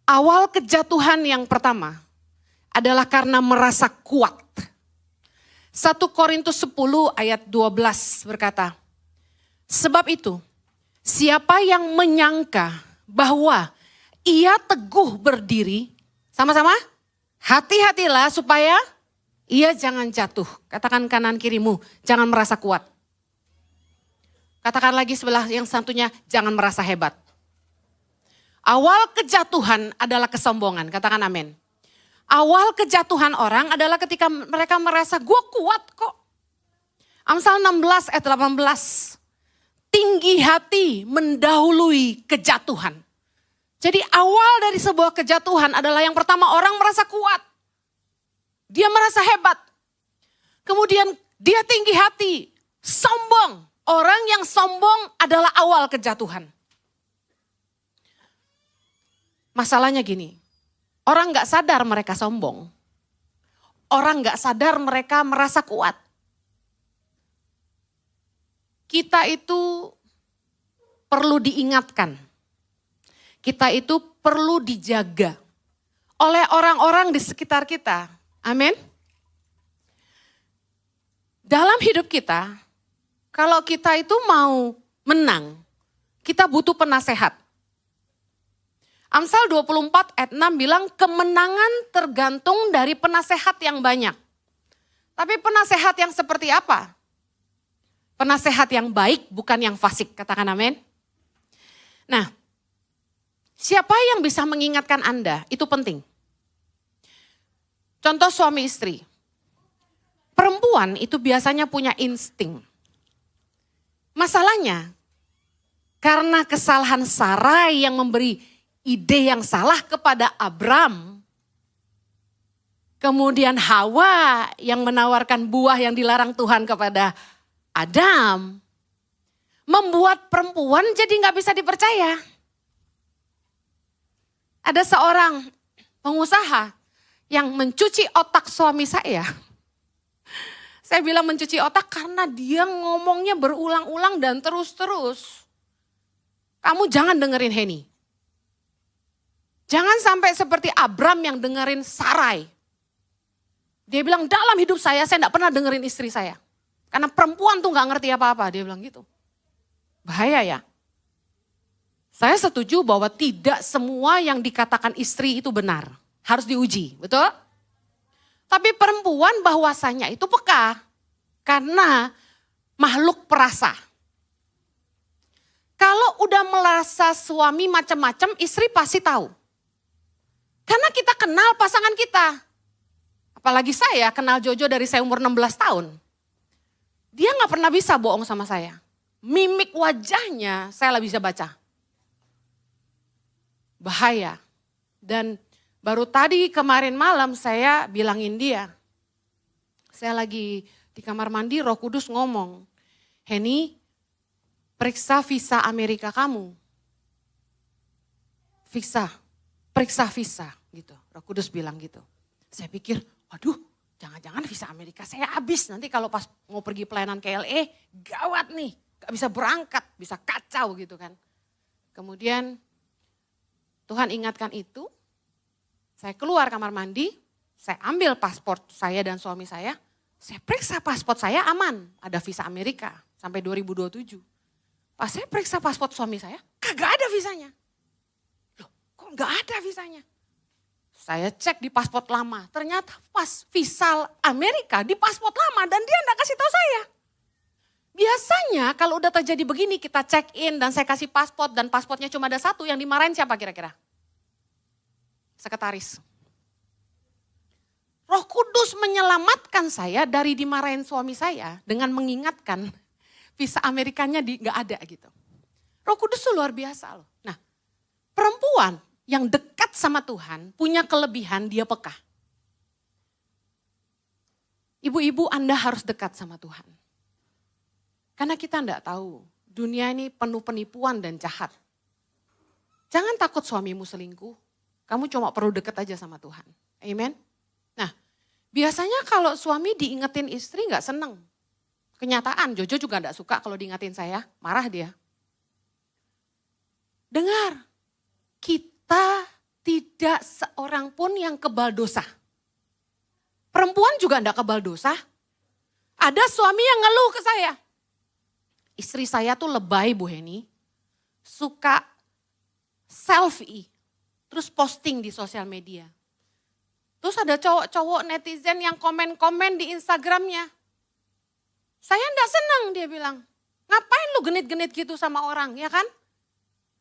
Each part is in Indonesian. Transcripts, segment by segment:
Awal kejatuhan yang pertama adalah karena merasa kuat. 1 Korintus 10 ayat 12 berkata, sebab itu siapa yang menyangka bahwa ia teguh berdiri, sama-sama, hati-hatilah supaya ia jangan jatuh. Katakan kanan kirimu, jangan merasa kuat. Katakan lagi sebelah yang satunya, jangan merasa hebat. Awal kejatuhan adalah kesombongan, katakan amin. Awal kejatuhan orang adalah ketika mereka merasa gue kuat kok. Amsal 16 ayat 18. Tinggi hati mendahului kejatuhan. Jadi awal dari sebuah kejatuhan adalah yang pertama orang merasa kuat. Dia merasa hebat. Kemudian dia tinggi hati, sombong. Orang yang sombong adalah awal kejatuhan. Masalahnya gini, orang gak sadar mereka sombong. Orang gak sadar mereka merasa kuat. Kita itu perlu diingatkan. Kita itu perlu dijaga oleh orang-orang di sekitar kita. Amin. Dalam hidup kita, kalau kita itu mau menang, kita butuh penasehat. Amsal 24 ayat 6 bilang kemenangan tergantung dari penasehat yang banyak. Tapi penasehat yang seperti apa? Penasehat yang baik bukan yang fasik, katakan amin. Nah, siapa yang bisa mengingatkan Anda? Itu penting. Contoh suami istri. Perempuan itu biasanya punya insting. Masalahnya, karena kesalahan Sarai yang memberi ide yang salah kepada Abram, kemudian Hawa yang menawarkan buah yang dilarang Tuhan kepada Adam, membuat perempuan jadi gak bisa dipercaya. Ada seorang pengusaha yang mencuci otak suami saya. Saya bilang mencuci otak karena dia ngomongnya berulang-ulang dan terus-terus. Kamu jangan dengerin Henny. Jangan sampai seperti Abram yang dengerin Sarai. Dia bilang dalam hidup saya gak pernah dengerin istri saya. Karena perempuan tuh gak ngerti apa-apa, dia bilang gitu. Bahaya ya. Saya setuju bahwa tidak semua yang dikatakan istri itu benar. Harus diuji, betul? Tapi perempuan bahwasanya itu peka. Karena makhluk perasa. Kalau udah merasa suami macam-macam, istri pasti tahu. Karena kita kenal pasangan kita. Apalagi saya kenal Jojo dari saya umur 16 tahun. Dia gak pernah bisa bohong sama saya. Mimik wajahnya saya lah bisa baca. Bahaya. Dan baru tadi kemarin malam saya bilangin dia. Saya lagi di kamar mandi, Roh Kudus ngomong. Henny, periksa visa Amerika kamu. Periksa visa gitu. Roh Kudus bilang gitu. Saya pikir, waduh, jangan-jangan visa Amerika saya habis. Nanti kalau pas mau pergi pelayanan ke LA, gawat nih. Gak bisa berangkat, bisa kacau gitu kan. Kemudian Tuhan ingatkan itu. Saya keluar kamar mandi, saya ambil paspor saya dan suami saya. Saya periksa paspor saya aman, ada visa Amerika sampai 2027. Pas saya periksa paspor suami saya, kagak ada visanya. Loh, kok gak ada visanya? Saya cek di paspor lama, ternyata pas visa Amerika di paspor lama dan dia enggak kasih tahu saya. Biasanya kalau udah terjadi begini kita check in dan saya kasih paspor dan paspornya cuma ada satu, yang dimarahin siapa kira-kira? Sekretaris. Roh Kudus menyelamatkan saya dari dimarahin suami saya dengan mengingatkan visa Amerikanya gak ada gitu. Roh Kudus itu luar biasa loh. Nah, perempuan yang dekat sama Tuhan punya kelebihan, dia peka. Ibu-ibu Anda harus dekat sama Tuhan. Karena kita enggak tahu, dunia ini penuh penipuan dan jahat. Jangan takut suamimu selingkuh, kamu cuma perlu dekat aja sama Tuhan. Amen. Nah, biasanya kalau suami diingetin istri enggak seneng. Kenyataan, Jojo juga enggak suka kalau diingetin saya, marah dia. Dengar, kita Tidak seorang pun yang kebal dosa. Perempuan juga enggak kebal dosa. Ada suami yang ngeluh ke saya. Istri saya tuh lebay Bu Heni. Suka selfie. Terus posting di sosial media. Terus ada cowok-cowok netizen yang komen-komen di Instagramnya. Saya enggak senang dia bilang. Ngapain lu genit-genit gitu sama orang, ya kan?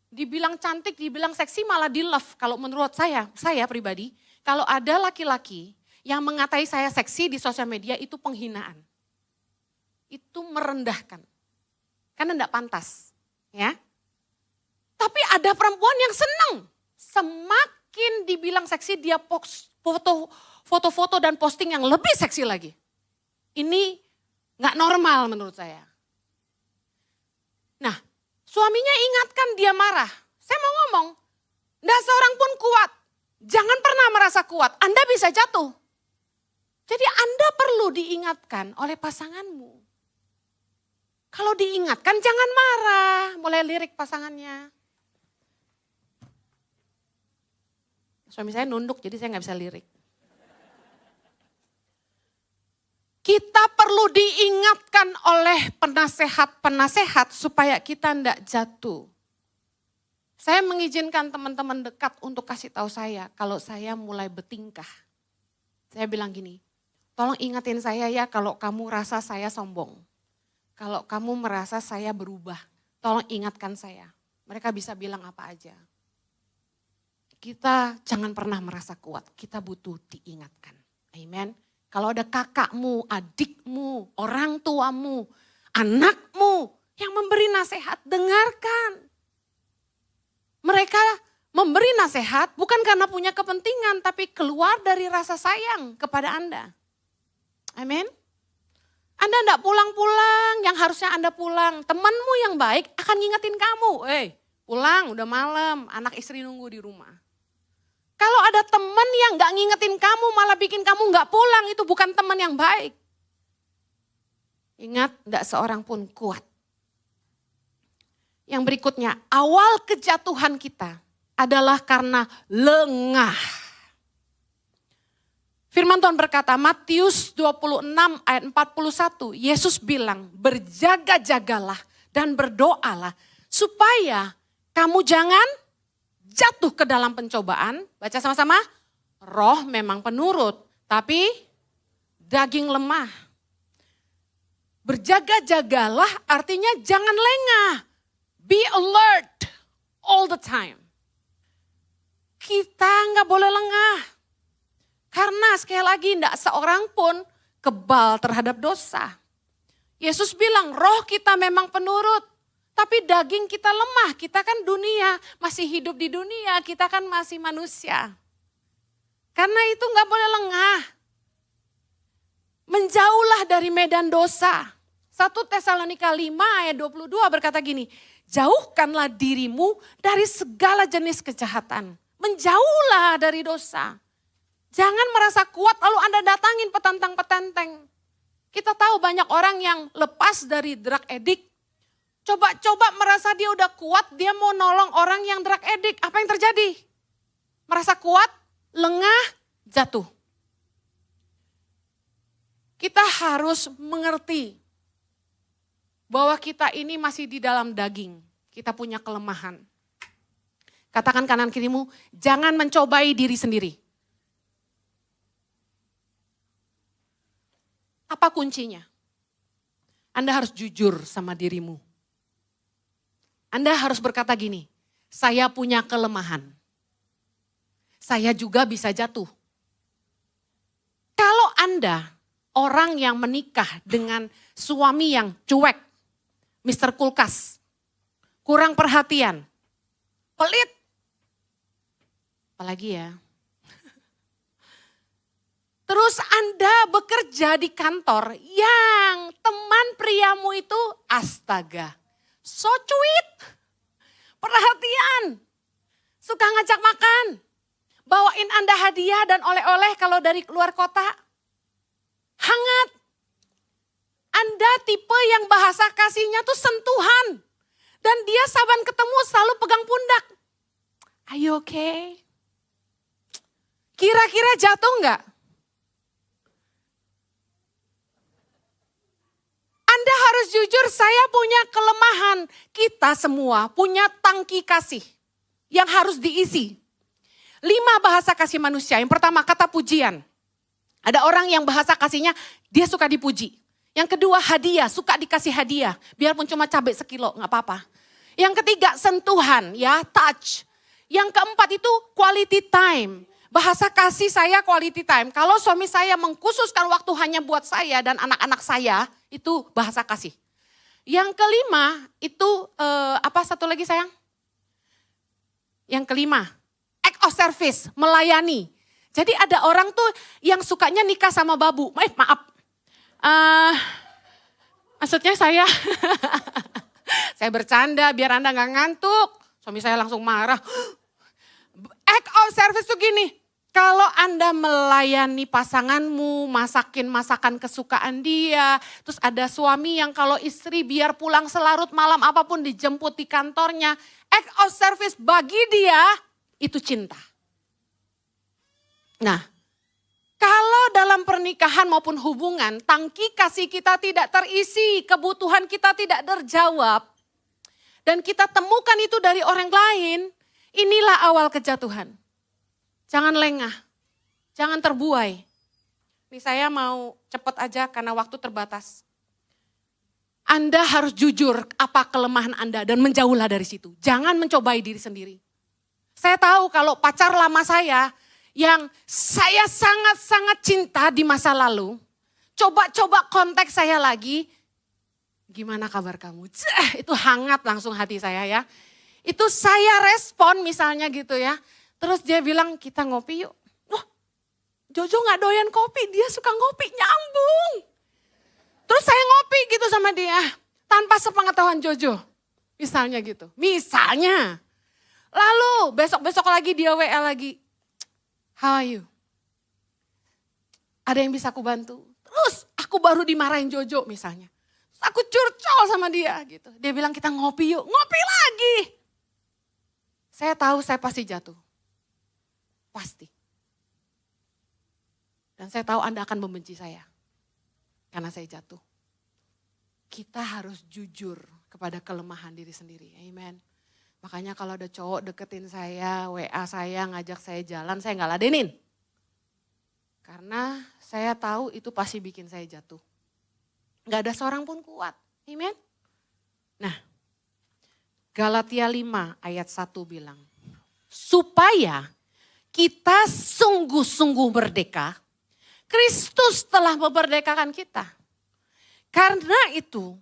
Dibilang cantik, dibilang seksi malah di love. Kalau menurut saya pribadi, kalau ada laki-laki yang mengatai saya seksi di sosial media itu penghinaan. Itu merendahkan. Karena enggak pantas, ya. Tapi ada perempuan yang senang. Semakin dibilang seksi dia post foto-foto dan posting yang lebih seksi lagi. Ini enggak normal menurut saya. Nah, suaminya ingatkan dia marah. Saya mau ngomong, enggak seorang pun kuat. Jangan pernah merasa kuat, Anda bisa jatuh. Jadi Anda perlu diingatkan oleh pasanganmu. Kalau diingatkan jangan marah, mulai lirik pasangannya. Suami saya nunduk jadi saya nggak bisa lirik. Kita perlu diingatkan oleh penasehat-penasehat supaya kita tidak jatuh. Saya mengizinkan teman-teman dekat untuk kasih tahu saya kalau saya mulai bertingkah. Saya bilang gini, tolong ingatin saya ya kalau kamu rasa saya sombong. Kalau kamu merasa saya berubah, tolong ingatkan saya. Mereka bisa bilang apa aja. Kita jangan pernah merasa kuat, kita butuh diingatkan. Amen. Kalau ada kakakmu, adikmu, orang tuamu, anakmu yang memberi nasihat, dengarkan. Mereka memberi nasihat bukan karena punya kepentingan, tapi keluar dari rasa sayang kepada Anda. Amin. Anda enggak pulang-pulang, yang harusnya Anda pulang. Temanmu yang baik akan ngingetin kamu. Pulang udah malam, anak istri nunggu di rumah. Kalau ada teman yang gak ngingetin kamu, malah bikin kamu gak pulang, itu bukan teman yang baik. Ingat, gak seorang pun kuat. Yang berikutnya, awal kejatuhan kita adalah karena lengah. Firman Tuhan berkata, Matius 26 ayat 41, Yesus bilang, berjaga-jagalah dan berdoalah supaya kamu jangan jatuh ke dalam pencobaan. Baca sama-sama. Roh memang penurut, tapi daging lemah. Berjaga-jagalah artinya jangan lengah. Be alert all the time. Kita nggak boleh lengah. Karena sekali lagi tidak seorang pun kebal terhadap dosa. Yesus bilang roh kita memang penurut. Tapi daging kita lemah, kita kan dunia, masih hidup di dunia, kita kan masih manusia. Karena itu gak boleh lengah. Menjauhlah dari medan dosa. 1 Tesalonika 5 ayat 22 berkata gini, jauhkanlah dirimu dari segala jenis kejahatan. Menjauhlah dari dosa. Jangan merasa kuat lalu Anda datangin petantang-petenteng. Kita tahu banyak orang yang lepas dari drug addict. Coba-coba merasa dia udah kuat, dia mau nolong orang yang drug addict. Apa yang terjadi? Merasa kuat, lengah, jatuh. Kita harus mengerti bahwa kita ini masih di dalam daging. Kita punya kelemahan. Katakan kanan kirimu, jangan mencobai diri sendiri. Apa kuncinya? Anda harus jujur sama dirimu. Anda harus berkata gini, saya punya kelemahan. Saya juga bisa jatuh. Kalau Anda orang yang menikah dengan suami yang cuek, Mr. Kulkas, kurang perhatian, pelit, apalagi ya. Terus Anda bekerja di kantor yang teman priamu itu astaga. So sweet, perhatian, suka ngajak makan, bawain Anda hadiah dan oleh-oleh kalau dari luar kota, hangat. Anda tipe yang bahasa kasihnya tuh sentuhan, dan dia saban ketemu selalu pegang pundak. Are you okay? Kira-kira jatuh enggak? Anda harus jujur, saya punya kelemahan. Kita semua punya tangki kasih yang harus diisi. 5 bahasa kasih manusia. Yang pertama kata pujian. Ada orang yang bahasa kasihnya dia suka dipuji. Yang kedua hadiah, suka dikasih hadiah. Biarpun cuma cabai sekilo, gak apa-apa. Yang ketiga sentuhan, ya touch. Yang keempat itu quality time. Bahasa kasih saya quality time. Kalau suami saya mengkhususkan waktu hanya buat saya dan anak-anak saya, itu bahasa kasih. Yang kelima itu apa satu lagi sayang? Yang kelima, act of service, melayani. Jadi ada orang tuh yang sukanya nikah sama babu. Maaf. Maksudnya saya bercanda biar Anda gak ngantuk. Suami saya langsung marah. Act of service tuh gini, kalau Anda melayani pasanganmu, masakin masakan kesukaan dia, terus ada suami yang kalau istri biar pulang selarut malam apapun dijemput di kantornya, act of service bagi dia itu cinta. Nah, kalau dalam pernikahan maupun hubungan, tangki kasih kita tidak terisi, kebutuhan kita tidak terjawab, dan kita temukan itu dari orang lain, inilah awal kejatuhan. Jangan lengah, jangan terbuai. Ini saya mau cepat aja karena waktu terbatas. Anda harus jujur apa kelemahan Anda dan menjauhlah dari situ. Jangan mencobai diri sendiri. Saya tahu kalau pacar lama saya yang saya sangat-sangat cinta di masa lalu, coba-coba kontak saya lagi, gimana kabar kamu? Itu hangat langsung hati saya ya. Itu saya respon misalnya gitu ya. Terus dia bilang kita ngopi yuk. Wah, Jojo gak doyan kopi, dia suka ngopi, nyambung. Terus saya ngopi gitu sama dia, tanpa sepengetahuan Jojo. Misalnya gitu, misalnya. Lalu besok-besok lagi dia WA lagi. How are you? Ada yang bisa aku bantu? Terus aku baru dimarahin Jojo misalnya. Terus aku curcol sama dia gitu. Dia bilang kita ngopi yuk, ngopi lagi. Saya tahu saya pasti jatuh. Pasti. Dan saya tahu Anda akan membenci saya. Karena saya jatuh. Kita harus jujur kepada kelemahan diri sendiri. Amen. Makanya kalau ada cowok deketin saya, WA saya, ngajak saya jalan, saya nggak ladenin. Karena saya tahu itu pasti bikin saya jatuh. Nggak ada seorang pun kuat. Amen. Nah, Galatia 5 ayat 1 bilang, supaya kita sungguh-sungguh merdeka, Kristus telah memerdekakan kita. Karena itu,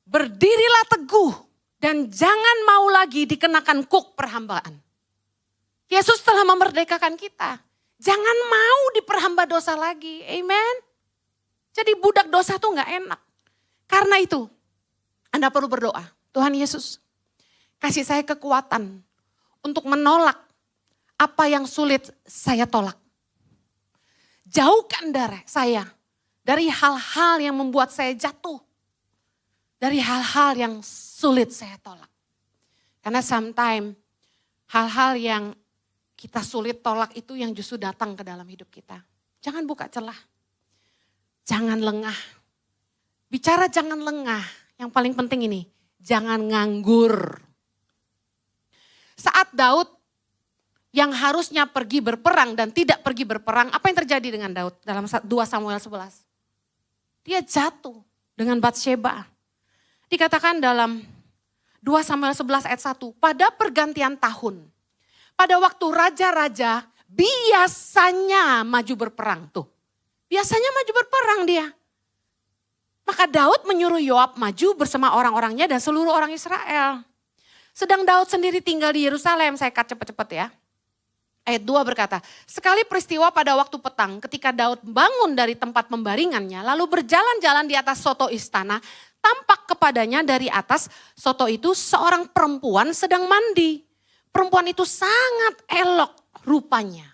berdirilah teguh dan jangan mau lagi dikenakan kuk perhambaan. Yesus telah memerdekakan kita. Jangan mau diperhamba dosa lagi. Amen. Jadi budak dosa tuh gak enak. Karena itu, Anda perlu berdoa. Tuhan Yesus, kasih saya kekuatan untuk menolak apa yang sulit saya tolak. Jauhkan saya dari hal-hal yang membuat saya jatuh. Dari hal-hal yang sulit saya tolak. Karena sometimes hal-hal yang kita sulit tolak itu yang justru datang ke dalam hidup kita. Jangan buka celah. Jangan lengah. Bicara jangan lengah. Yang paling penting ini, jangan nganggur. Saat Daud yang harusnya pergi berperang dan tidak pergi berperang, apa yang terjadi dengan Daud dalam 2 Samuel 11? Dia jatuh dengan Batsheba. Dikatakan dalam 2 Samuel 11 ayat 1, pada pergantian tahun, pada waktu raja-raja biasanya maju berperang tuh. Biasanya maju berperang dia. Maka Daud menyuruh Yoab maju bersama orang-orangnya dan seluruh orang Israel. Sedang Daud sendiri tinggal di Yerusalem, saya cut cepet-cepet ya. Ayat 2 berkata, sekali peristiwa pada waktu petang ketika Daud bangun dari tempat pembaringannya lalu berjalan-jalan di atas soto istana, tampak kepadanya dari atas soto itu seorang perempuan sedang mandi. Perempuan itu sangat elok rupanya.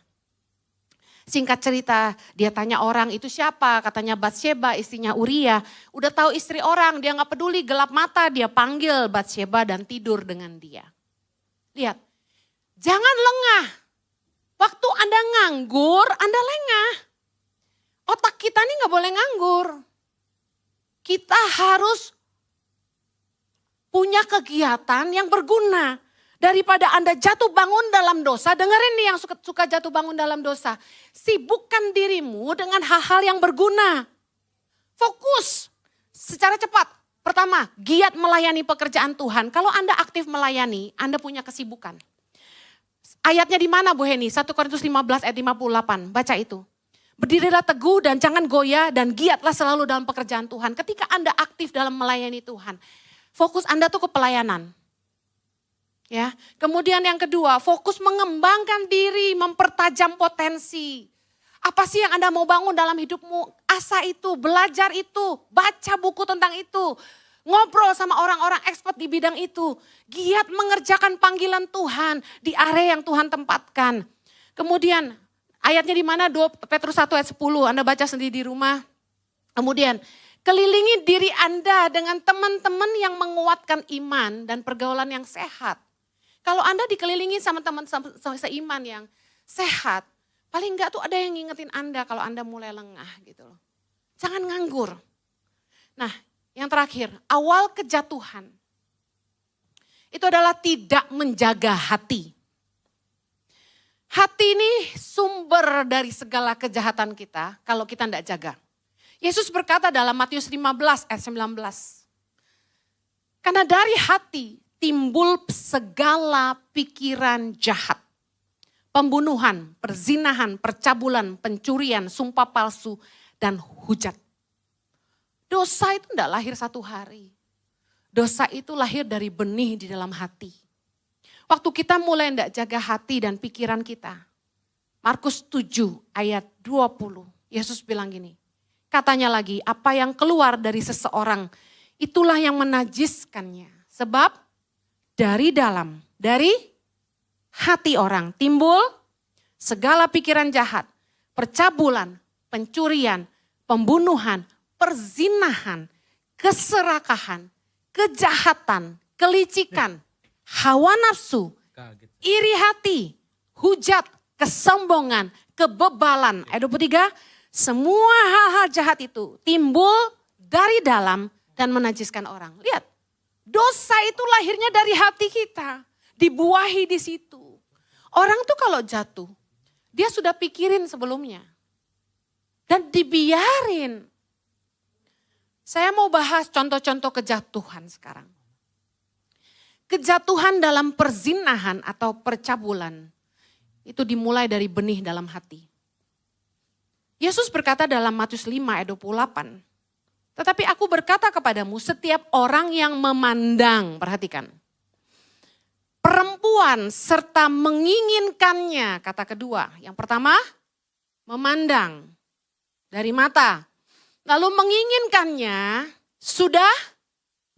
Singkat cerita, dia tanya orang itu siapa, katanya Batsheba istrinya Uria. Udah tahu istri orang, dia gak peduli gelap mata, dia panggil Batsheba dan tidur dengan dia. Lihat, jangan lengah. Waktu Anda nganggur, Anda lengah. Otak kita nih gak boleh nganggur. Kita harus punya kegiatan yang berguna. Daripada Anda jatuh bangun dalam dosa, dengerin nih yang suka jatuh bangun dalam dosa. Sibukkan dirimu dengan hal-hal yang berguna. Fokus secara cepat. Pertama, giat melayani pekerjaan Tuhan. Kalau Anda aktif melayani, Anda punya kesibukan. Ayatnya di mana Bu Heni? 1 Korintus 15 ayat 58, baca itu. Berdirilah teguh dan jangan goyah dan giatlah selalu dalam pekerjaan Tuhan. Ketika Anda aktif dalam melayani Tuhan, fokus Anda tuh ke pelayanan. Ya, kemudian yang kedua, fokus mengembangkan diri, mempertajam potensi. Apa sih yang Anda mau bangun dalam hidupmu? Asah itu, belajar itu, baca buku tentang itu. Ngobrol sama orang-orang expert di bidang itu. Giat mengerjakan panggilan Tuhan di area yang Tuhan tempatkan. Kemudian ayatnya di mana? 2 Petrus 1 ayat 10, Anda baca sendiri di rumah. Kemudian kelilingi diri Anda dengan teman-teman yang menguatkan iman dan pergaulan yang sehat. Kalau Anda dikelilingi sama teman seiman yang sehat, paling enggak tuh ada yang ngingetin Anda kalau Anda mulai lengah gitu loh. Jangan nganggur. Nah, yang terakhir, awal kejatuhan. Itu adalah tidak menjaga hati. Hati ini sumber dari segala kejahatan kita kalau kita tidak jaga. Yesus berkata dalam Matius 15 ayat 19. Karena dari hati timbul segala pikiran jahat. Pembunuhan, perzinahan, percabulan, pencurian, sumpah palsu, dan hujat. Dosa itu tidak lahir satu hari. Dosa itu lahir dari benih di dalam hati. Waktu kita mulai tidak jaga hati dan pikiran kita. Markus 7 ayat 20. Yesus bilang gini. Katanya lagi, apa yang keluar dari seseorang, itulah yang menajiskannya. Sebab dari dalam, dari hati orang timbul segala pikiran jahat, percabulan, pencurian, pembunuhan, perzinahan, keserakahan, kejahatan, kelicikan, hawa nafsu, iri hati, hujat, kesombongan, kebebalan. Ayat 23, semua hal-hal jahat itu timbul dari dalam dan menajiskan orang. Lihat, dosa itu lahirnya dari hati kita, dibuahi di situ. Orang tuh kalau jatuh, dia sudah pikirin sebelumnya. Dan dibiarin. Saya mau bahas contoh-contoh kejatuhan sekarang. Kejatuhan dalam perzinahan atau percabulan itu dimulai dari benih dalam hati. Yesus berkata dalam Matius 5 ayat 28. Tetapi aku berkata kepadamu, setiap orang yang memandang, perhatikan. Perempuan serta menginginkannya, kata kedua. Yang pertama, memandang dari mata. Lalu menginginkannya, sudah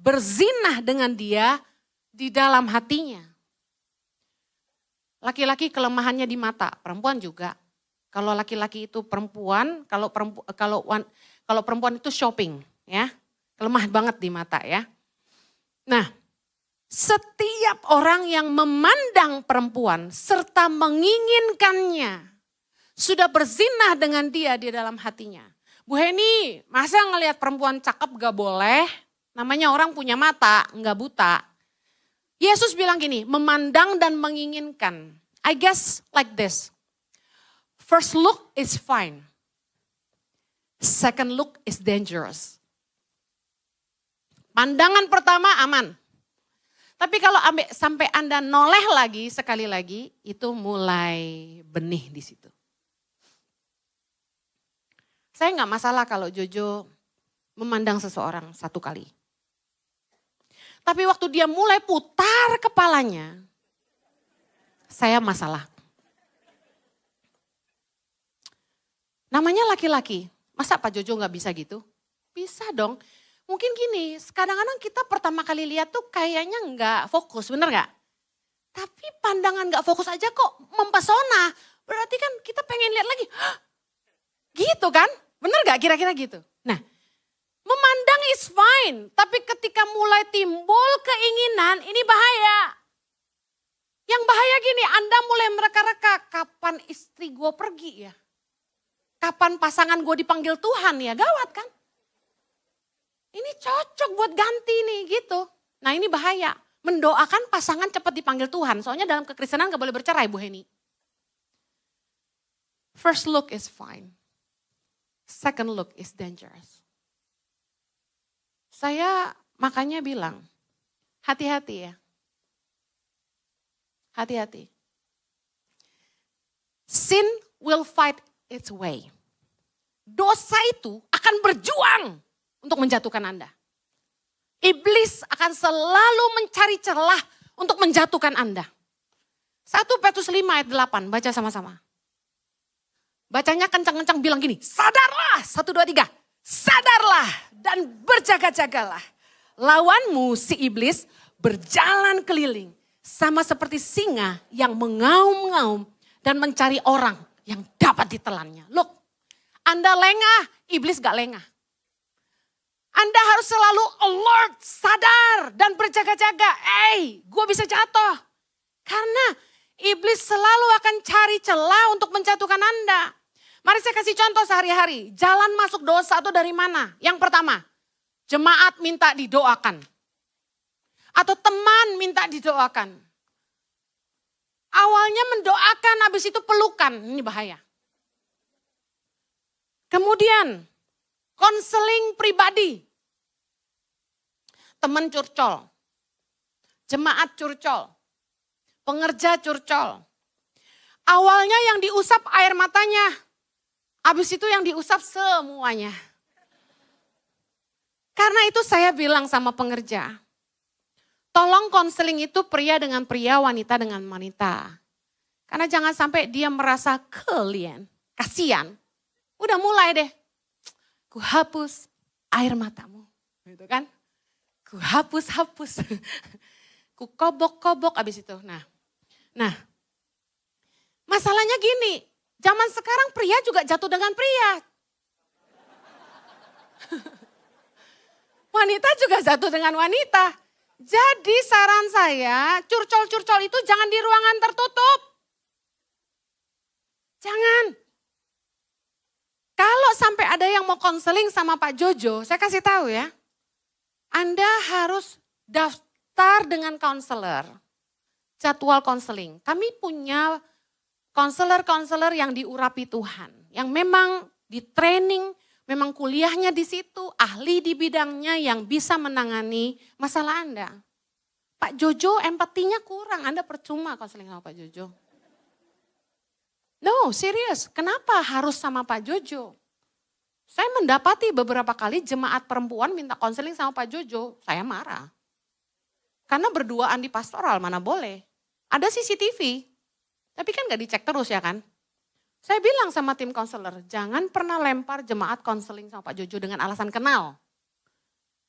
berzinah dengan dia di dalam hatinya. Laki-laki kelemahannya di mata, perempuan juga. Kalau laki-laki itu perempuan, kalau perempuan itu shopping, ya, lemah banget di mata, ya. Nah, setiap orang yang memandang perempuan serta menginginkannya sudah berzinah dengan dia di dalam hatinya. Bu Heni, masa ngelihat perempuan cakep gak boleh? Namanya orang punya mata, gak buta. Yesus bilang gini, memandang dan menginginkan. I guess like this. First look is fine. Second look is dangerous. Pandangan pertama aman. Tapi kalau sampai Anda noleh lagi, sekali lagi, itu mulai benih di situ. Saya nggak masalah kalau Jojo memandang seseorang satu kali. Tapi waktu dia mulai putar kepalanya, saya masalah. Namanya laki-laki, masa Pak Jojo nggak bisa gitu? Bisa dong. Mungkin gini, kadang-kadang kita pertama kali lihat tuh kayaknya nggak fokus, bener nggak? Tapi pandangan nggak fokus aja kok mempesona. Berarti kan kita pengen lihat lagi. Hah, gitu kan? Bener nggak kira-kira gitu? Nah, memandang is fine. Tapi ketika mulai timbul keinginan, ini bahaya. Yang bahaya gini, Anda mulai mereka-reka, kapan istri gue pergi ya? Kapan pasangan gue dipanggil Tuhan ya? Gawat kan? Ini cocok buat ganti nih gitu. Nah ini bahaya. Mendoakan pasangan cepat dipanggil Tuhan. Soalnya dalam kekristenan gak boleh bercerai Bu Heni. First look is fine. Second look is dangerous. Saya makanya bilang, hati-hati ya. Hati-hati. Sin will fight its way. Dosa itu akan berjuang untuk menjatuhkan Anda. Iblis akan selalu mencari celah untuk menjatuhkan Anda. 1 Petrus 5 ayat 8, baca sama-sama. Bacanya kencang-kencang bilang gini, sadarlah, 1, 2, 3. Sadarlah dan berjaga-jagalah. Lawanmu si iblis berjalan keliling. Sama seperti singa yang mengaum-ngaum dan mencari orang yang dapat ditelannya. Look, Anda lengah, iblis gak lengah. Anda harus selalu alert, sadar dan berjaga-jaga. Gue bisa jatuh. Karena iblis selalu akan cari celah untuk menjatuhkan Anda. Mari saya kasih contoh sehari-hari. Jalan masuk dosa itu dari mana? Yang pertama, jemaat minta didoakan. Atau teman minta didoakan. Awalnya mendoakan, habis itu pelukan. Ini bahaya. Kemudian, konseling pribadi. Teman curcol. Jemaat curcol. Pengerja curcol. Awalnya yang diusap air matanya. Habis itu yang diusap semuanya. Karena itu saya bilang sama pengerja. Tolong konseling itu pria dengan pria, wanita dengan wanita. Karena jangan sampai dia merasa kasihan. Udah mulai deh. Ku hapus air matamu. Gitu kan. Ku hapus. Ku kobok abis itu. Nah. Masalahnya gini. Zaman sekarang pria juga jatuh dengan pria. Wanita juga jatuh dengan wanita. Jadi saran saya, curcol-curcol itu jangan di ruangan tertutup. Jangan. Kalau sampai ada yang mau konseling sama Pak Jojo, saya kasih tahu ya. Anda harus daftar dengan konselor. Jadwal konseling. Kami punya konselor-konselor yang diurapi Tuhan. Yang memang di training, memang kuliahnya di situ, ahli di bidangnya yang bisa menangani masalah Anda. Pak Jojo empatinya kurang, Anda percuma konseling sama Pak Jojo. No, serius. Kenapa harus sama Pak Jojo? Saya mendapati beberapa kali jemaat perempuan minta konseling sama Pak Jojo, saya marah. Karena berduaan di pastoral, mana boleh. Ada CCTV, tapi kan gak dicek terus ya kan. Saya bilang sama tim konselor, jangan pernah lempar jemaat konseling sama Pak Jojo dengan alasan kenal.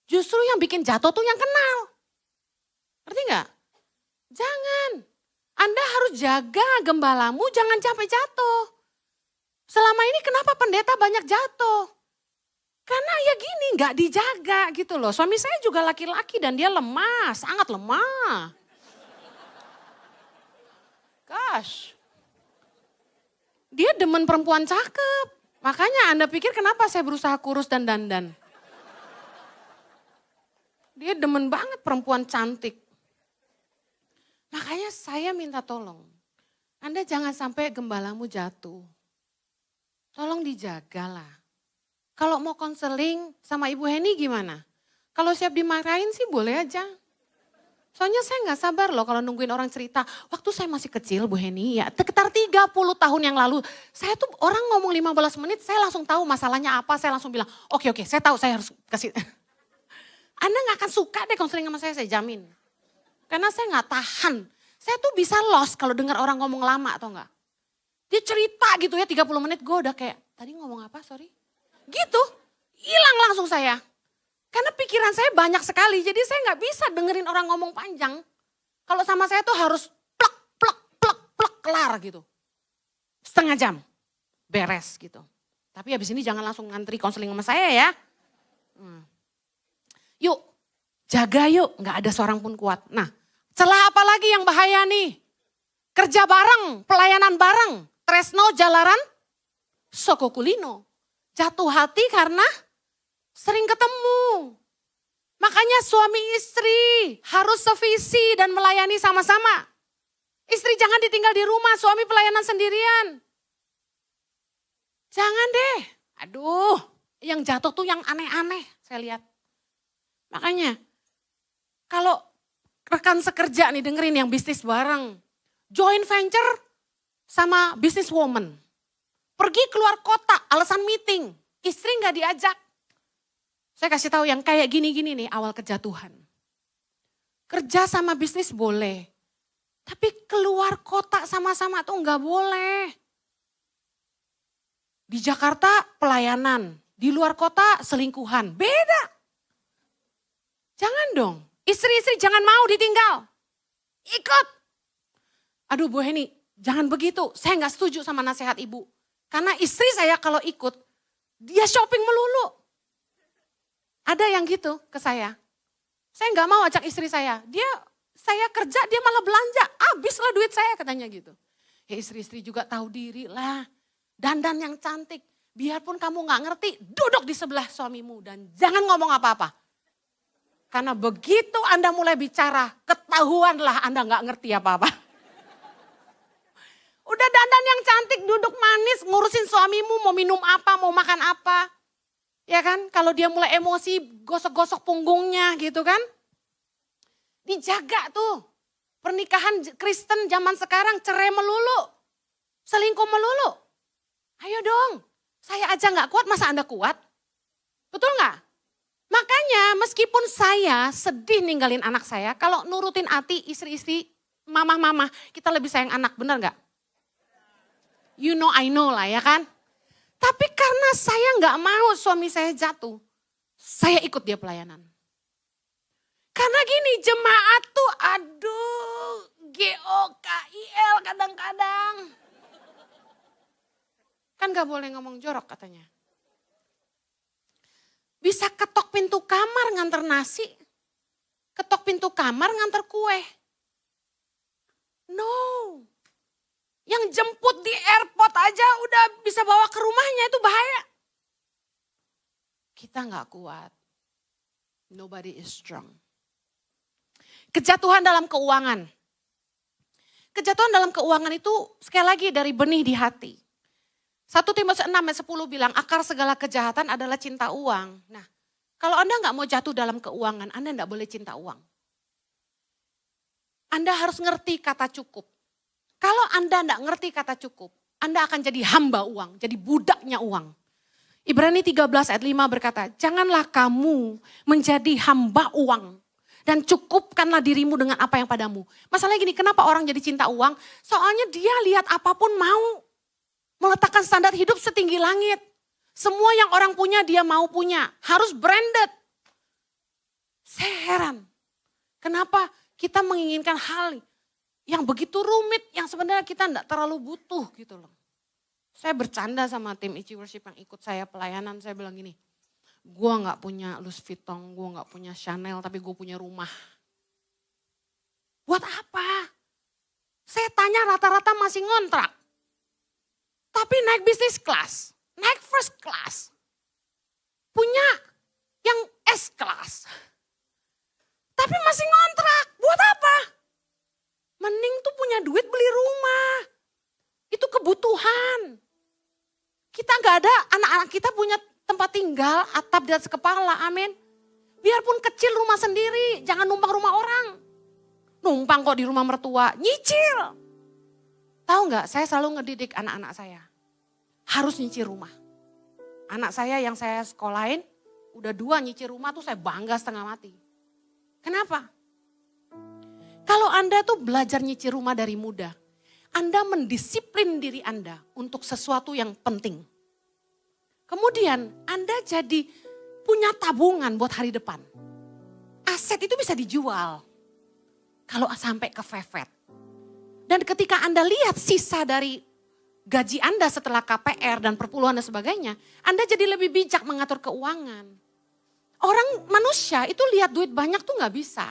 Justru yang bikin jatuh tuh yang kenal. Ngerti gak? Jangan. Anda harus jaga gembalamu, jangan sampai jatuh. Selama ini kenapa pendeta banyak jatuh? Karena ya gini, gak dijaga gitu loh. Suami saya juga laki-laki dan dia lemah, sangat lemah. Gosh. Dia demen perempuan cakep. Makanya Anda pikir kenapa saya berusaha kurus dan dandan. Dia demen banget perempuan cantik. Makanya saya minta tolong. Anda jangan sampai gembalamu jatuh. Tolong dijagalah. Kalau mau konseling sama Ibu Heni gimana? Kalau siap dimarahin sih boleh aja. Soalnya saya gak sabar loh kalau nungguin orang cerita. Waktu saya masih kecil Bu Heni ya, sekitar 30 tahun yang lalu. Saya tuh orang ngomong 15 menit, saya langsung tahu masalahnya apa. Saya langsung bilang, oke, saya tahu saya harus kasih. Anda gak akan suka deh konseling sama saya jamin. Karena saya gak tahan. Saya tuh bisa lost kalau dengar orang ngomong lama atau enggak. Dia cerita gitu ya 30 menit, gue udah kayak, tadi ngomong apa sorry? Gitu, hilang langsung saya. Karena pikiran saya banyak sekali, jadi saya gak bisa dengerin orang ngomong panjang. Kalau sama saya tuh harus plek, kelar gitu. Setengah jam, beres gitu. Tapi habis ini jangan langsung ngantri konseling sama saya ya. Yuk, jaga yuk, gak ada seorang pun kuat. Nah, celah apa lagi yang bahaya nih? kerja bareng, pelayanan bareng, tresno jalaran, soko kulino. Jatuh hati karena sering ketemu. Makanya suami istri harus sevisi dan melayani sama-sama. Istri jangan ditinggal di rumah, suami pelayanan sendirian. Jangan deh. Aduh, yang jatuh tuh yang aneh-aneh saya lihat. Makanya kalau rekan sekerja nih dengerin yang bisnis bareng. Joint venture sama business woman. Pergi keluar kota, alasan meeting. Istri gak diajak. Saya kasih tahu yang kayak gini-gini nih awal kejatuhan. Kerja sama bisnis boleh. Tapi keluar kota sama-sama tuh gak boleh. Di Jakarta pelayanan, di luar kota selingkuhan. Beda. Jangan dong. Istri-istri jangan mau ditinggal. Ikut. Aduh Bu Heni, jangan begitu. Saya gak setuju sama nasihat ibu. Karena istri saya kalau ikut, dia shopping melulu. Ada yang gitu ke saya. Saya gak mau ajak istri saya. Saya kerja, dia malah belanja. Habislah duit saya katanya gitu. Ya istri-istri juga tahu diri lah. Dandan yang cantik. Biarpun kamu gak ngerti, duduk di sebelah suamimu. Dan jangan ngomong apa-apa. Karena begitu Anda mulai bicara, ketahuanlah Anda gak ngerti apa-apa. Udah dandan yang cantik, duduk manis, ngurusin suamimu mau minum apa, mau makan apa. Ya kan, kalau dia mulai emosi, gosok-gosok punggungnya gitu kan. Dijaga tuh. Pernikahan Kristen zaman sekarang cerai melulu. Selingkuh melulu. Ayo dong, saya aja gak kuat, masa Anda kuat? Betul gak? Makanya meskipun saya sedih ninggalin anak saya, kalau nurutin hati istri-istri, mama-mama, kita lebih sayang anak, benar gak? You know I know lah ya kan. Tapi karena saya gak mau suami saya jatuh, saya ikut dia pelayanan. Karena gini, jemaat tuh aduh, GOKIL kadang-kadang. Kan gak boleh ngomong jorok katanya. Bisa ketok pintu kamar nganter nasi. Ketok pintu kamar nganter kue. No. Yang jemput di airport aja udah bisa bawa ke rumahnya, itu bahaya. Kita gak kuat. Nobody is strong. Kejatuhan dalam keuangan. Kejatuhan dalam keuangan itu sekali lagi dari benih di hati. 1 Timotius 6 ayat 10 bilang akar segala kejahatan adalah cinta uang. Nah, kalau Anda gak mau jatuh dalam keuangan, Anda gak boleh cinta uang. Anda harus ngerti kata cukup. Kalau Anda gak ngerti kata cukup, Anda akan jadi hamba uang, jadi budaknya uang. Ibrani 13 ayat 5 berkata, janganlah kamu menjadi hamba uang. Dan cukupkanlah dirimu dengan apa yang padamu. Masalahnya gini, kenapa orang jadi cinta uang? Soalnya dia lihat apapun mau. Meletakkan standar hidup setinggi langit. Semua yang orang punya dia mau punya. Harus branded. Saya heran. Kenapa kita menginginkan hal yang begitu rumit, yang sebenarnya kita enggak terlalu butuh gitu loh. Saya bercanda sama tim Ichi Worship yang ikut saya pelayanan, saya bilang gini, gue gak punya Louis Vuitton, gue gak punya Chanel, tapi gue punya rumah. Buat apa? Saya tanya rata-rata masih ngontrak. Tapi naik bisnis class, naik first class. Punya yang S class. Tapi masih ngontrak, buat apa? Mending tuh punya duit beli rumah. Itu kebutuhan. Kita gak ada, anak-anak kita punya tempat tinggal, atap di atas kepala, amin. Biarpun kecil rumah sendiri, jangan numpang rumah orang. Numpang kok di rumah mertua, nyicil. Tahu gak, saya selalu ngedidik anak-anak saya. Harus nyicil rumah. Anak saya yang saya sekolahin, udah 2 nyicil rumah tuh saya bangga setengah mati. Kenapa? Kalau Anda tuh belajar nyicil rumah dari muda, Anda mendisiplin diri Anda untuk sesuatu yang penting. Kemudian Anda jadi punya tabungan buat hari depan. Aset itu bisa dijual kalau sampai kepepet. Dan ketika Anda lihat sisa dari gaji Anda setelah KPR dan perpuluhan dan sebagainya, Anda jadi lebih bijak mengatur keuangan. Orang manusia itu lihat duit banyak tuh gak bisa.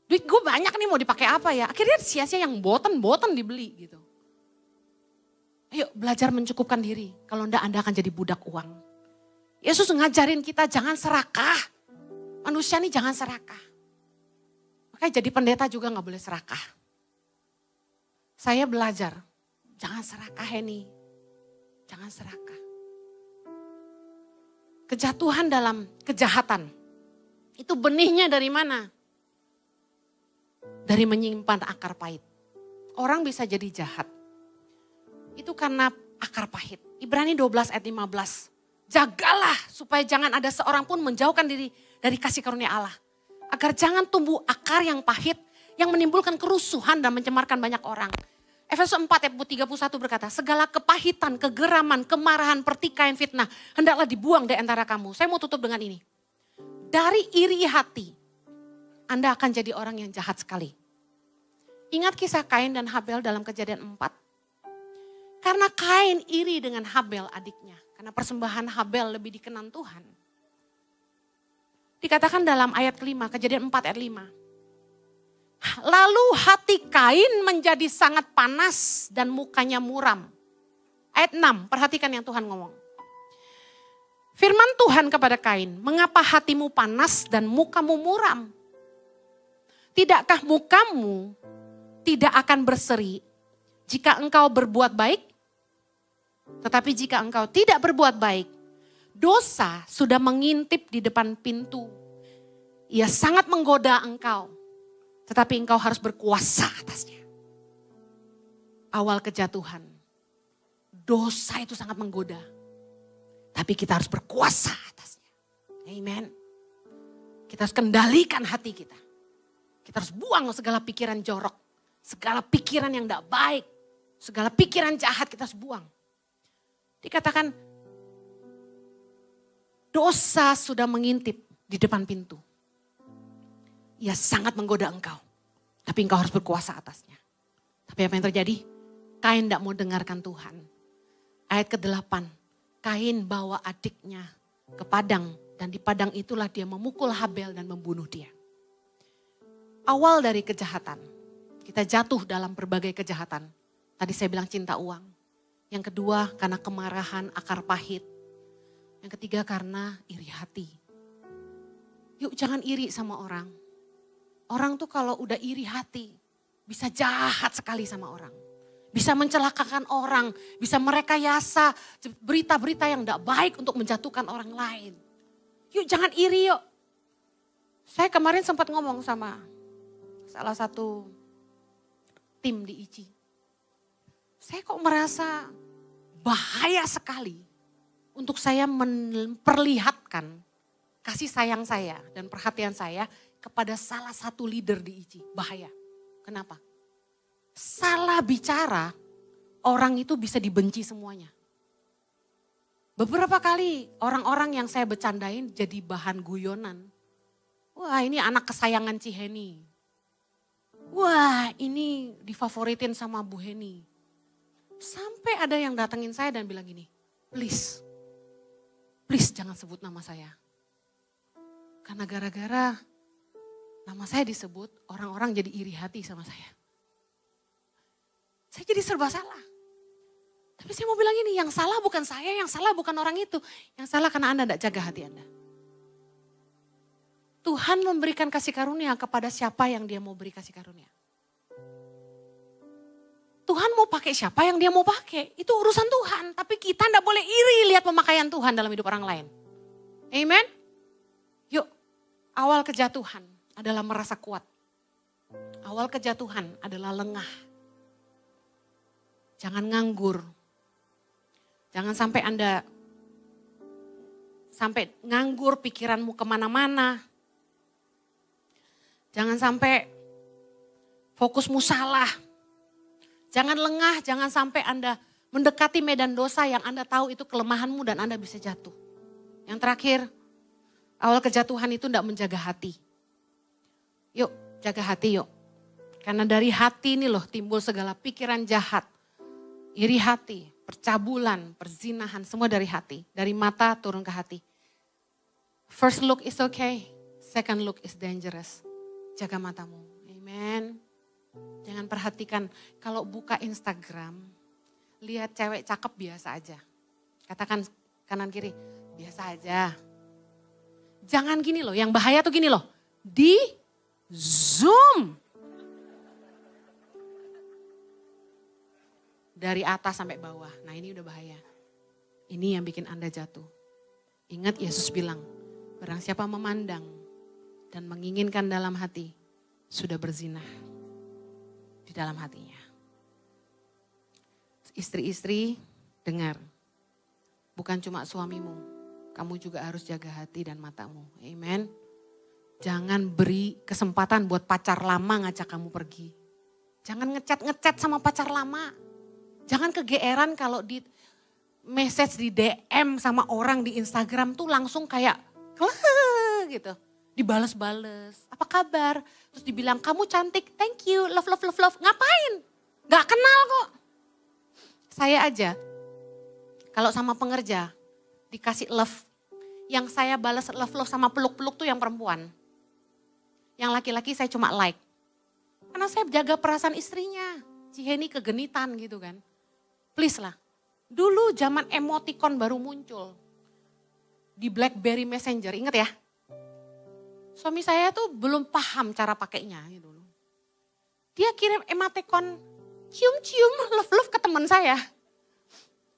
Duit gue banyak nih mau dipakai apa ya? Akhirnya sia-sia yang boten dibeli gitu. Ayo belajar mencukupkan diri. Kalau enggak Anda akan jadi budak uang. Yesus ngajarin kita jangan serakah. Manusia nih jangan serakah. Makanya jadi pendeta juga gak boleh serakah. Saya belajar, jangan serakah ini. Jangan serakah. Kejatuhan dalam kejahatan. Itu benihnya dari mana? Dari menyimpan akar pahit. Orang bisa jadi jahat. Itu karena akar pahit. Ibrani 12 ayat 15. Jagalah supaya jangan ada seorang pun menjauhkan diri dari kasih karunia Allah. Agar jangan tumbuh akar yang pahit yang menimbulkan kerusuhan dan mencemarkan banyak orang. Efesus 4 ayat 31 berkata, segala kepahitan, kegeraman, kemarahan, pertikaian, fitnah hendaklah dibuang dari antara kamu. Saya mau tutup dengan ini. Dari iri hati, Anda akan jadi orang yang jahat sekali. Ingat kisah Kain dan Habel dalam Kejadian 4. Karena Kain iri dengan Habel adiknya. Karena persembahan Habel lebih dikenan Tuhan. Dikatakan dalam ayat kelima, Kejadian 4 ayat 5. Lalu hati Kain menjadi sangat panas dan mukanya muram. Ayat 6, perhatikan yang Tuhan ngomong. Firman Tuhan kepada Kain, mengapa hatimu panas dan mukamu muram? Tidakkah mukamu tidak akan berseri jika engkau berbuat baik? Tetapi jika engkau tidak berbuat baik, dosa sudah mengintip di depan pintu. Ia sangat menggoda engkau, tetapi engkau harus berkuasa atasnya. Awal kejatuhan, dosa itu sangat menggoda. Tapi kita harus berkuasa atasnya. Amen. Kita harus kendalikan hati kita. Kita harus buang segala pikiran jorok. Segala pikiran yang tidak baik. Segala pikiran jahat kita harus buang. Dikatakan dosa sudah mengintip di depan pintu. Ia sangat menggoda engkau. Tapi engkau harus berkuasa atasnya. Tapi apa yang terjadi? Kain tidak mau dengarkan Tuhan. Ayat ke-8. Kain bawa adiknya ke padang dan di padang itulah dia memukul Habel dan membunuh dia. Awal dari kejahatan, kita jatuh dalam berbagai kejahatan. Tadi saya bilang cinta uang. Yang kedua karena kemarahan, akar pahit. Yang ketiga karena iri hati. Yuk jangan iri sama orang. Orang tuh kalau udah iri hati bisa jahat sekali sama orang. Bisa mencelakakan orang, bisa merekayasa berita-berita yang tidak baik untuk menjatuhkan orang lain. Yuk jangan iri yuk. Saya kemarin sempat ngomong sama salah satu tim di ICI. Saya kok merasa bahaya sekali untuk saya memperlihatkan kasih sayang saya dan perhatian saya kepada salah satu leader di ICI. Bahaya. Kenapa? Salah bicara, orang itu bisa dibenci semuanya. Beberapa kali orang-orang yang saya bercandain jadi bahan guyonan. Wah ini anak kesayangan Ciheni. Wah ini difavoritin sama Bu Heni. Sampai ada yang datengin saya dan bilang gini, please jangan sebut nama saya. Karena gara-gara nama saya disebut, orang-orang jadi iri hati sama saya. Saya jadi serba salah. Tapi saya mau bilang ini, yang salah bukan saya, yang salah bukan orang itu. Yang salah karena Anda tidak jaga hati Anda. Tuhan memberikan kasih karunia kepada siapa yang dia mau beri kasih karunia. Tuhan mau pakai siapa yang dia mau pakai. Itu urusan Tuhan. Tapi kita tidak boleh iri lihat pemakaian Tuhan dalam hidup orang lain. Amen. Yuk, awal kejatuhan adalah merasa kuat. Awal kejatuhan adalah lengah. Jangan nganggur. Jangan sampai Anda nganggur pikiranmu kemana-mana. Jangan sampai fokusmu salah. Jangan lengah, jangan sampai Anda mendekati medan dosa yang Anda tahu itu kelemahanmu dan Anda bisa jatuh. Yang terakhir, awal kejatuhan itu tidak menjaga hati. Yuk, jaga hati yuk. Karena dari hati ini loh timbul segala pikiran jahat. Iri hati, percabulan, perzinahan, semua dari hati. Dari mata turun ke hati. First look is okay, second look is dangerous. Jaga matamu. Amen. Jangan perhatikan, kalau buka Instagram, lihat cewek cakep biasa aja. Katakan kanan kiri, biasa aja. Jangan gini loh, yang bahaya tuh gini loh. Di zoom. Dari atas sampai bawah, nah ini udah bahaya. Ini yang bikin Anda jatuh. Ingat Yesus bilang, barang siapa memandang dan menginginkan dalam hati, sudah berzina di dalam hatinya. Istri-istri, dengar. Bukan cuma suamimu, kamu juga harus jaga hati dan matamu. Amen. Jangan beri kesempatan buat pacar lama ngajak kamu pergi. Jangan ngechat sama pacar lama. Jangan kegeeran kalau di message di DM sama orang di Instagram tuh langsung kayak gitu. Dibales-bales, apa kabar? Terus dibilang kamu cantik, thank you, love. Ngapain? Gak kenal kok. Saya aja, kalau sama pengerja dikasih love. Yang saya balas love sama peluk-peluk tuh yang perempuan. Yang laki-laki saya cuma like. Karena saya jaga perasaan istrinya. Ciheni kegenitan gitu kan. Please lah. Dulu zaman emoticon baru muncul. Di BlackBerry Messenger, ingat ya? Suami saya tuh belum paham cara pakainya gitu loh. Dia kirim emoticon cium-cium love ke teman saya.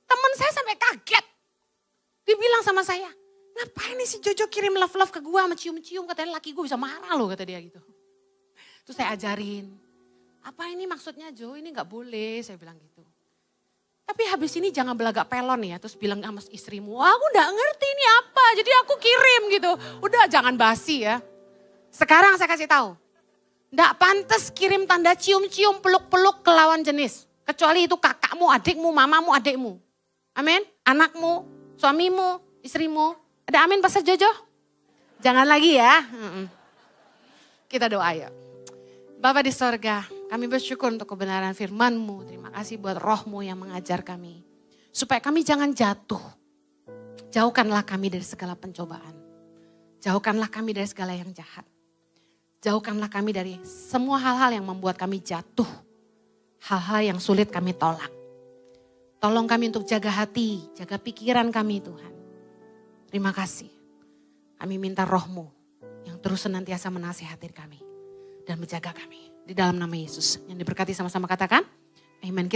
Teman saya sampai kaget. Dia bilang sama saya, ngapain nih si Jojo kirim love ke gua sama cium-cium, katanya laki gue bisa marah loh kata dia gitu. Terus saya ajarin, apa ini maksudnya Jo, ini gak boleh, saya bilang gitu. Tapi habis ini jangan belagak pelon ya, terus bilang sama istrimu, wah aku gak ngerti ini apa, jadi aku kirim gitu. Udah jangan basi ya. Sekarang saya kasih tahu, gak pantas kirim tanda cium-cium, peluk-peluk ke lawan jenis. Kecuali itu kakakmu, adikmu, mamamu, adikmu. Amin, anakmu, suamimu, istrimu. Ada amin Pastor Jojo? Jangan lagi ya. Kita doa ya. Bapa di sorga, kami bersyukur untuk kebenaran firman-Mu. Terima kasih buat roh-Mu yang mengajar kami. Supaya kami jangan jatuh. Jauhkanlah kami dari segala pencobaan. Jauhkanlah kami dari segala yang jahat. Jauhkanlah kami dari semua hal-hal yang membuat kami jatuh. Hal-hal yang sulit kami tolak. Tolong kami untuk jaga hati, jaga pikiran kami Tuhan. Terima kasih. Kami minta roh-Mu yang terus senantiasa menasihati kami. Dan menjaga kami. Di dalam nama Yesus. Yang diberkati sama-sama katakan. Amin.